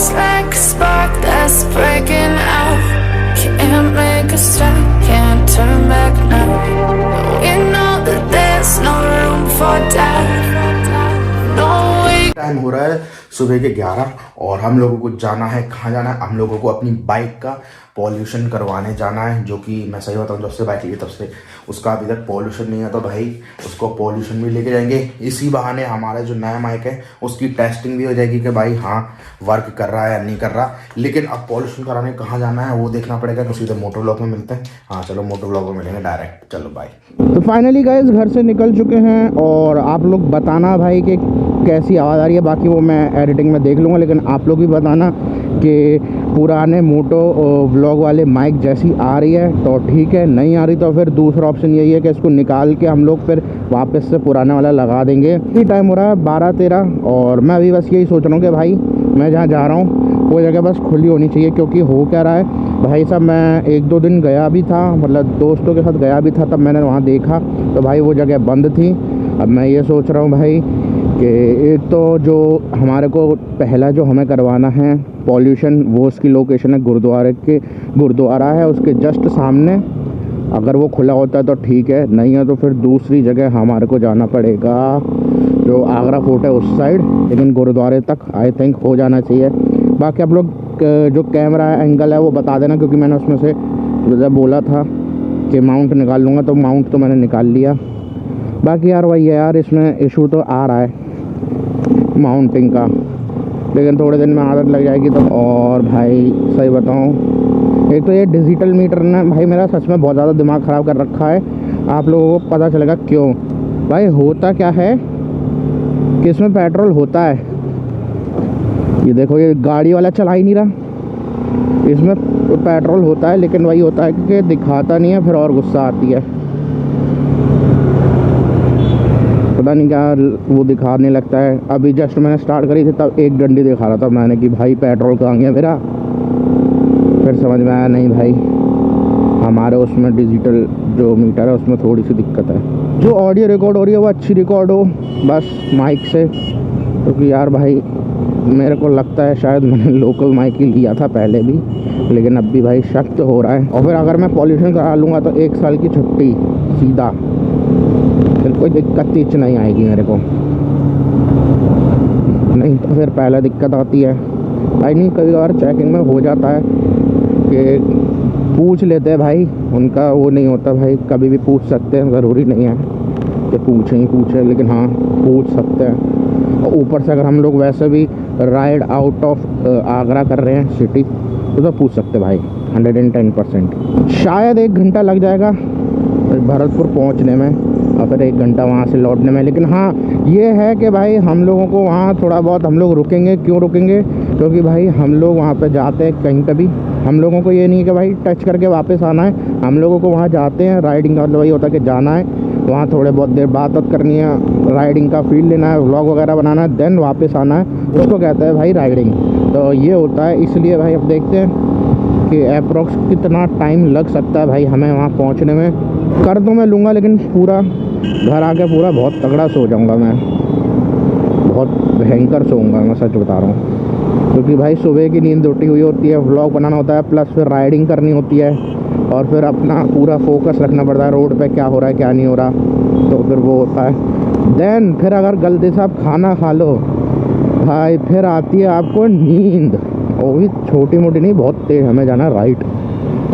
just like a spark that's breaking out. Can't make a stop, can't turn back now. We know that there's no room for doubt. No way. Time हो रहा है सुबह के 11 और हम लोगों को जाना है, कहाँ जाना है? हम लोगों को अपनी बाइक का पॉल्यूशन करवाने जाना है, जो कि मैं सही बताऊँ जब से बाइक ली तब से उसका अभी तक पॉल्यूशन नहीं है। तो भाई उसको पॉल्यूशन भी लेके जाएंगे। इसी बहाने हमारा जो नया माइक है उसकी टेस्टिंग भी हो जाएगी कि भाई हाँ वर्क कर रहा है या नहीं कर रहा। लेकिन अब पॉल्यूशन कराने कहाँ जाना है वो देखना पड़ेगा। तो सीधे मोटो ब्लॉग में मिलते हैं। हाँ चलो मोटो ब्लॉग में मिलेंगे डायरेक्ट। चलो बाय। तो फाइनली गाइस घर से निकल चुके हैं और आप लोग बताना भाई कि कैसी आवाज़ आ रही है। बाकी वो मैं एडिटिंग में देख लूँगा, लेकिन आप लोग भी बताना कि पुराने मोटो व्लॉग वाले माइक जैसी आ रही है तो ठीक है, नहीं आ रही तो फिर दूसरा ऑप्शन यही है कि इसको निकाल के हम लोग फिर वापस से पुराना वाला लगा देंगे। ये टाइम हो रहा है 12-13 और मैं अभी बस यही सोच रहा हूँ कि भाई मैं जहाँ जा रहा हूँ वो जगह बस खुली होनी चाहिए। क्योंकि हो क्या रहा है भाई साहब, मैं 1-2 दिन गया भी था, मतलब दोस्तों के साथ गया भी था, तब मैंने वहाँ देखा तो भाई वो जगह बंद थी। अब मैं ये सोच रहा हूँ भाई कि एक तो जो हमारे को पहला जो हमें करवाना है पॉल्यूशन, वो उसकी लोकेशन है गुरुद्वारा है उसके जस्ट सामने। अगर वो खुला होता है तो ठीक है, नहीं है तो फिर दूसरी जगह हमारे को जाना पड़ेगा जो आगरा फोर्ट है उस साइड। लेकिन गुरुद्वारे तक आई थिंक हो जाना चाहिए। बाकी आप लोग जो कैमरा एंगल है वो बता देना, क्योंकि मैंने उसमें से जब बोला था कि माउंट निकाल लूँगा तो माउंट तो मैंने निकाल लिया। बाकी यार वही है यार, इसमें इशू तो आ रहा है माउंटिंग का, लेकिन थोड़े दिन में आदत लग जाएगी तो। और भाई सही बताऊं, एक तो ये डिजिटल मीटर ने भाई मेरा सच में बहुत ज़्यादा दिमाग ख़राब कर रखा है। आप लोगों को पता चलेगा क्यों। भाई होता क्या है कि इसमें पेट्रोल होता है, ये देखो ये गाड़ी वाला चला ही नहीं रहा, इसमें पेट्रोल होता है लेकिन वही होता है कि दिखाता नहीं है, फिर और गुस्सा आती है। पता नहीं क्या वो दिखाने लगता है। अभी जस्ट मैंने स्टार्ट करी थी तब एक डंडी दिखा रहा था मैंने कि भाई पेट्रोल कहाँ गया मेरा। फिर समझ में आया नहीं भाई हमारे उसमें डिजिटल जो मीटर है उसमें थोड़ी सी दिक्कत है। जो ऑडियो रिकॉर्ड हो रही है वो अच्छी रिकॉर्ड हो बस माइक से, क्योंकि यार भाई मेरे को लगता है शायद मैंने लोकल माइक ही लिया था पहले भी, लेकिन अब भी भाई शक तो हो रहा है। और फिर अगर मैं पॉल्यूशन करा लूँगा तो 1 साल की छुट्टी सीधा, फिर कोई दिक्कत चीज नहीं आएगी मेरे को। नहीं तो फिर पहला दिक्कत आती है भाई। नहीं कभी बार चेकिंग में हो जाता है कि पूछ लेते हैं भाई, उनका वो नहीं होता भाई, कभी भी पूछ सकते हैं, ज़रूरी नहीं है कि पूछें ही पूछें, लेकिन हाँ पूछ सकते हैं। और ऊपर से अगर हम लोग वैसे भी राइड आउट ऑफ आगरा कर रहे हैं सिटी तो पूछ सकते भाई 110%। शायद 1 घंटा लग जाएगा भरतपुर पहुंचने में और फिर 1 घंटा वहाँ से लौटने में। लेकिन हाँ ये है कि भाई हम लोगों को वहाँ थोड़ा बहुत हम लोग रुकेंगे। क्यों रुकेंगे? क्योंकि भाई हम लोग वहाँ पे जाते हैं कहीं पे भी, हम लोगों को ये नहीं है कि भाई टच करके वापस आना है। हम लोगों को वहाँ जाते हैं, राइडिंग का मतलब वही होता है कि जाना है वहाँ, थोड़े बहुत देर बात करनी है, राइडिंग का फील लेना है, व्लॉग वगैरह बनाना है, देन वापस आना है। उसको कहते हैं भाई राइडिंग। तो ये होता है, इसलिए भाई अब देखते हैं कि अप्रोक्स कितना टाइम लग सकता है भाई हमें वहाँ पहुँचने में। कर तो मैं लूँगा, लेकिन पूरा घर आके पूरा बहुत तगड़ा सो जाऊँगा मैं, बहुत भयंकर सोऊंगा मैं, सच बता रहा हूँ। क्योंकि भाई सुबह की नींद उठी हुई होती है, व्लॉग बनाना होता है, प्लस फिर राइडिंग करनी होती है और फिर अपना पूरा फोकस रखना पड़ता है रोड पे क्या हो रहा है क्या नहीं हो रहा, तो फिर वो होता है। देन फिर अगर गलती से आप खाना खा लो भाई फिर आती है आपको नींद, वो भी छोटी मोटी नहीं, बहुत तेज। हमें जाना राइट।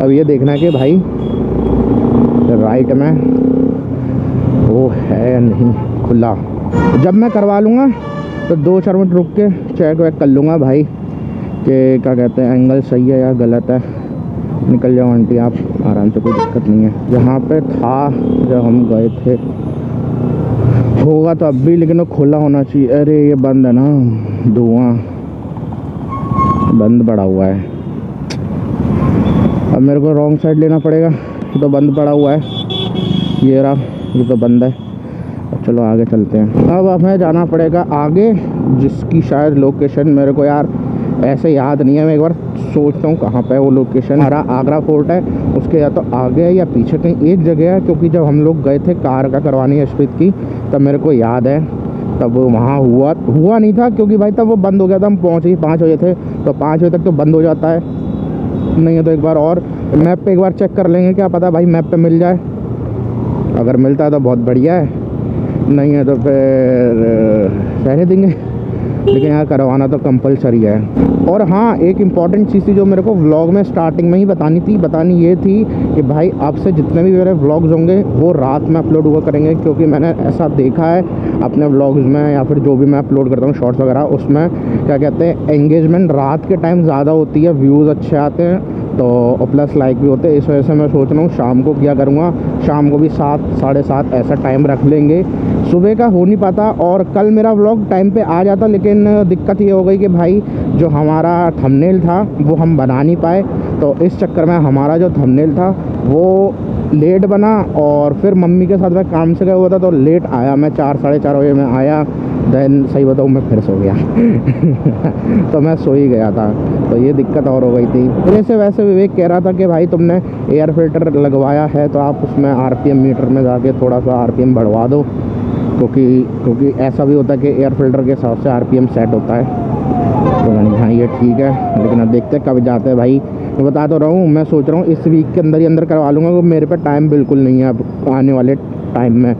अब ये देखना है कि भाई राइट में वो है या नहीं खुला। जब मैं करवा लूँगा तो 2-4 मिनट रुक के चेक वेक कर लूँगा भाई कि क्या कहते हैं एंगल सही है या गलत है। निकल जाओ आंटी आप आराम से, कोई दिक्कत नहीं है। जहाँ पे था जब हम गए थे होगा तो अब भी, लेकिन वो खुला होना चाहिए। अरे ये बंद है ना, धुआं बंद पड़ा हुआ है। अब मेरे को रॉन्ग साइड लेना पड़ेगा, तो बंद पड़ा हुआ है। ये रहा, ये तो बंद है। चलो आगे चलते हैं। अब हमें जाना पड़ेगा आगे, जिसकी शायद लोकेशन मेरे को यार ऐसे याद नहीं है। मैं एक बार सोचता हूँ कहाँ पे है वो लोकेशन। हमारा आगरा फोर्ट है, उसके या तो आगे है या पीछे कहीं एक जगह है। क्योंकि जब हम लोग गए थे कार का करवानी है स्पित की, तब मेरे को याद है तब वहाँ हुआ नहीं था, क्योंकि भाई तब वो बंद हो गया था। हम पहुँचे ही 5 बजे थे, तो 5 बजे तक तो बंद हो जाता है। नहीं है तो एक बार और मैप पे एक बार चेक कर लेंगे, क्या पता भाई मैप पे मिल जाए। अगर मिलता है तो बहुत बढ़िया है, नहीं है तो फिर रहने देंगे। लेकिन यार करवाना तो कंपलसरी है। और हाँ, एक इम्पॉर्टेंट चीज़ थी जो मेरे को व्लॉग में स्टार्टिंग में ही बतानी ये थी कि भाई आपसे जितने भी मेरे व्लॉग्स होंगे वो रात में अपलोड हुआ करेंगे, क्योंकि मैंने ऐसा देखा है अपने व्लॉग्स में या फिर जो भी मैं अपलोड करता हूँ शॉर्ट्स वगैरह, उसमें क्या कहते हैं एंगेजमेंट रात के टाइम ज़्यादा होती है, व्यूज़ अच्छे आते हैं, तो प्लस लाइक भी होते हैं। इस वजह से मैं सोच रहा हूँ शाम को क्या करूँगा, शाम को भी 7 साढ़े 7 ऐसा टाइम रख लेंगे। सुबह का हो नहीं पाता, और कल मेरा व्लॉग टाइम पे आ जाता, लेकिन दिक्कत ये हो गई कि भाई जो हमारा थंबनेल था वो हम बना नहीं पाए, तो इस चक्कर में हमारा जो थंबनेल था वो लेट बना। और फिर मम्मी के साथ मैं काम से गया हुआ था तो लेट आया, मैं 4 साढ़े 4 बजे में आया। देन सही बताऊँ मैं फिर सो गया तो मैं सो ही गया था, तो ये दिक्कत और हो गई थी। मेरे से वैसे विवेक कह रहा था कि भाई तुमने एयर फिल्टर लगवाया है तो आप उसमें RPM मीटर में जाके थोड़ा सा RPM बढ़वा दो, क्योंकि ऐसा भी होता है कि एयर फिल्टर के हिसाब से RPM सेट होता है। तो मैंने हाँ ये ठीक है, लेकिन अब देखते हैं कब जाते हैं भाई। मैं बता तो रहा हूँ, मैं सोच रहा हूँ इस वीक के अंदर ही अंदर करवा लूँगा, क्योंकि मेरे पे टाइम बिल्कुल नहीं है अब आने वाले टाइम में,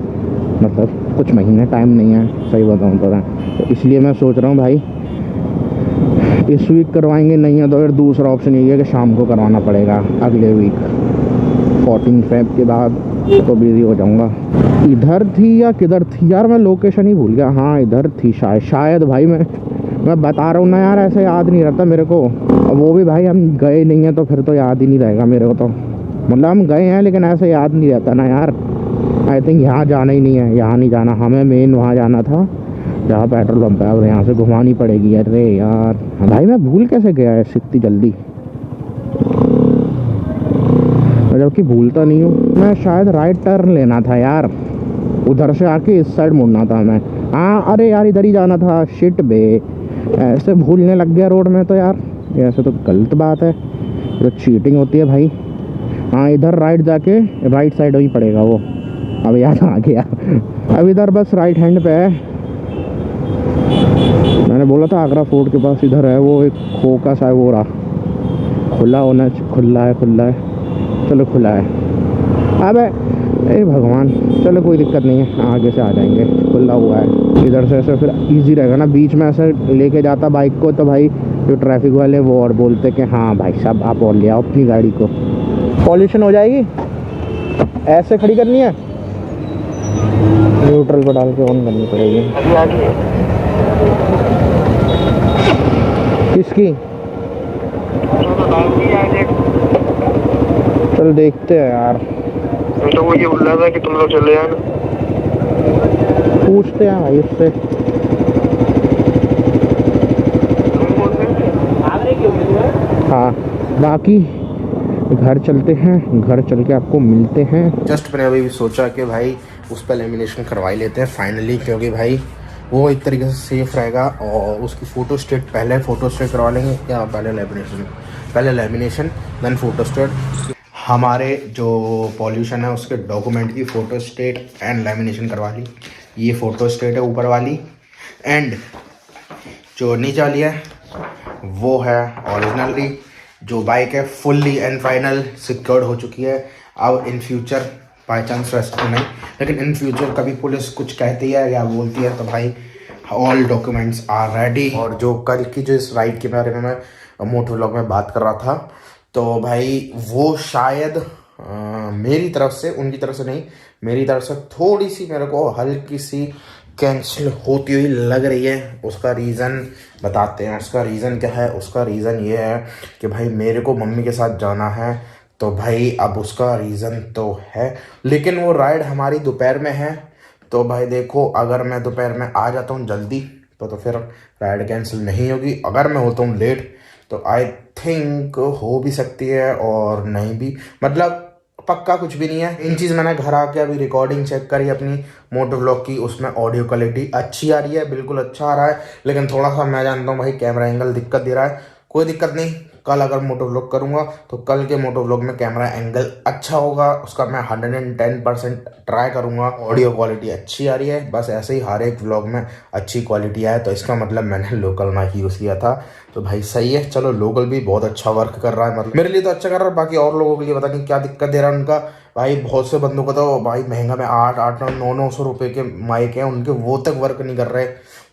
मतलब कुछ महीने टाइम नहीं है सही बताऊँ तो इसलिए मैं सोच रहा हूँ भाई इस वीक करवाएंगे, नहीं है तो फिर दूसरा ऑप्शन यही है कि शाम को करवाना पड़ेगा अगले वीक 14 फेब के बाद, तो बिज़ी हो जाऊँगा। इधर थी या किधर थी यार, मैं लोकेशन ही भूल गया। हाँ इधर थी शायद भाई, मैं बता रहा हूँ ना यार, ऐसे याद नहीं रहता मेरे को। अब वो भी भाई हम गए नहीं हैं तो फिर तो याद ही नहीं रहेगा मेरे को, तो मतलब हम गए हैं लेकिन ऐसे याद नहीं रहता ना यार। आई थिंक यहाँ जाना ही नहीं है, यहाँ नहीं जाना, हमें मेन वहाँ जाना था जहाँ पेट्रोल पंप है, और यहाँ से घुमानी पड़ेगी। अरे यार भाई मैं भूल कैसे गया है इतनी जल्दी, जबकि भूलता नहीं हूँ मैं। शायद राइट टर्न लेना था यार, उधर से आके इस साइड मुड़ना था मैं। हाँ अरे यार इधर ही जाना था, शिट बे, ऐसे भूलने लग गया रोड में तो यार, ऐसे तो गलत बात है, तो चीटिंग होती है भाई। हाँ इधर राइट जाके राइट साइड ही पड़ेगा वो, अब याद आ गया। अब इधर बस राइट हैंड पे है, मैंने बोला था आगरा फोर्ट के पास इधर है वो एक खोका सा है, वो रहा खुला होना, खुला है चलो खुला है। अबे ए भगवान, चलो कोई दिक्कत नहीं है, आगे से आ जाएंगे, खुला हुआ है। इधर से ऐसे फिर इजी रहेगा ना, बीच में ऐसे लेके जाता बाइक को तो भाई जो ट्रैफिक वाले वो और बोलते कि हाँ भाई साहब आप और ले आओ अपनी गाड़ी को, पॉल्यूशन हो जाएगी। ऐसे खड़ी करनी है, न्यूट्रल पर डाल के ऑन करनी पड़ेगी। किसकी? चल देखते हैं यार, तो वो ये बोल रहा था कि तुम लोग चले आना, पूछते हैं भाई उससे। हाँ बाकी घर चलते हैं, घर चल के आपको मिलते हैं। जस्ट मैंने अभी भी सोचा कि भाई उस पर लेमिनेशन करवा ही लेते हैं फाइनली, क्योंकि भाई वो एक तरीके से सेफ रहेगा। और उसकी फ़ोटो स्टेट पहले फ़ोटो स्टेट करवा लेंगे या पहले लेमिनेशन देन फ़ोटो स्टेट। हमारे जो पॉल्यूशन है उसके डॉक्यूमेंट की फ़ोटो स्टेट एंड लेमिनेशन करवा ली। ये फ़ोटो स्टेट है ऊपर वाली, एंड जो नीचे वाली है वो है ओरिजिनली। जो बाइक है फुल्ली एंड फाइनल सिक्योर्ड हो चुकी है। अब in future by chance rescue नहीं, लेकिन इन फ्यूचर कभी पुलिस कुछ कहती है या बोलती है तो भाई ऑल डॉक्यूमेंट्स आर रेडी। और जो कल की जो इस राइड के बारे में मैं मोटो व्लॉग में बात कर रहा था, तो भाई वो शायद मेरी तरफ से, उनकी तरफ से नहीं, मेरी तरफ से थोड़ी सी मेरे को हल्की सी कैंसिल होती हुई लग रही है। उसका रीज़न बताते हैं। उसका रीज़न क्या है? उसका रीज़न ये है कि भाई मेरे को मम्मी के साथ जाना है, तो भाई अब उसका रीज़न तो है, लेकिन वो राइड हमारी दोपहर में है। तो भाई देखो, अगर मैं दोपहर में आ जाता हूँ जल्दी तो फिर राइड कैंसिल नहीं होगी। अगर मैं होता हूँ लेट तो आई थिंक हो भी सकती है और नहीं भी, मतलब पक्का कुछ भी नहीं है। इन चीज़ मैंने घर आके अभी रिकॉर्डिंग चेक करी अपनी मोटो व्लॉग की, उसमें ऑडियो क्वालिटी अच्छी आ रही है, बिल्कुल अच्छा आ रहा है। लेकिन थोड़ा सा मैं जानता हूँ भाई कैमरा एंगल दिक्कत दे रहा है। कोई दिक्कत नहीं, कल अगर मोटो व्लॉग करूँगा तो कल के मोटो व्लॉग में कैमरा एंगल अच्छा होगा, उसका मैं 110% ट्राई करूँगा। ऑडियो क्वालिटी अच्छी आ रही है, बस ऐसे ही हर एक व्लॉग में अच्छी क्वालिटी आए, तो इसका मतलब मैंने लोकल माइक यूज़ किया था, तो भाई सही है। चलो लोकल भी बहुत अच्छा वर्क कर रहा है, मतलब मेरे लिए तो अच्छा कर रहा है, बाकी और लोगों के लिए पता नहीं क्या दिक्कत दे रहा है उनका। भाई बहुत से बंदों को तो भाई महंगा में 800-900 रुपये के माइक हैं उनके, वो तक वर्क नहीं कर रहे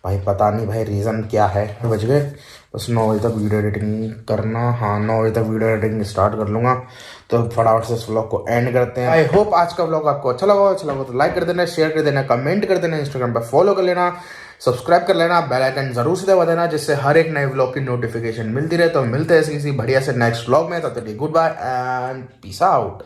भाई, पता नहीं भाई रीज़न क्या है। बज गए बस 9 बजे तक वीडियो एडिटिंग करना, हाँ 9 बजे तक वीडियो एडिटिंग स्टार्ट कर लूँगा, तो फटाफट से इस व्लॉग को एंड करते हैं। आई होप आज का व्लॉग आपको अच्छा लगा तो लाइक कर देना, शेयर कर देना, कमेंट कर देना, इंस्टाग्राम पर फॉलो कर लेना, सब्सक्राइब कर लेना, बेल आइकन जरूर से दबा देना, जिससे हर एक नए व्लॉग की नोटिफिकेशन मिलती रहे। तो मिलते हैं किसी बढ़िया से नेक्स्ट व्लॉग में, तब तक good bye and peace out.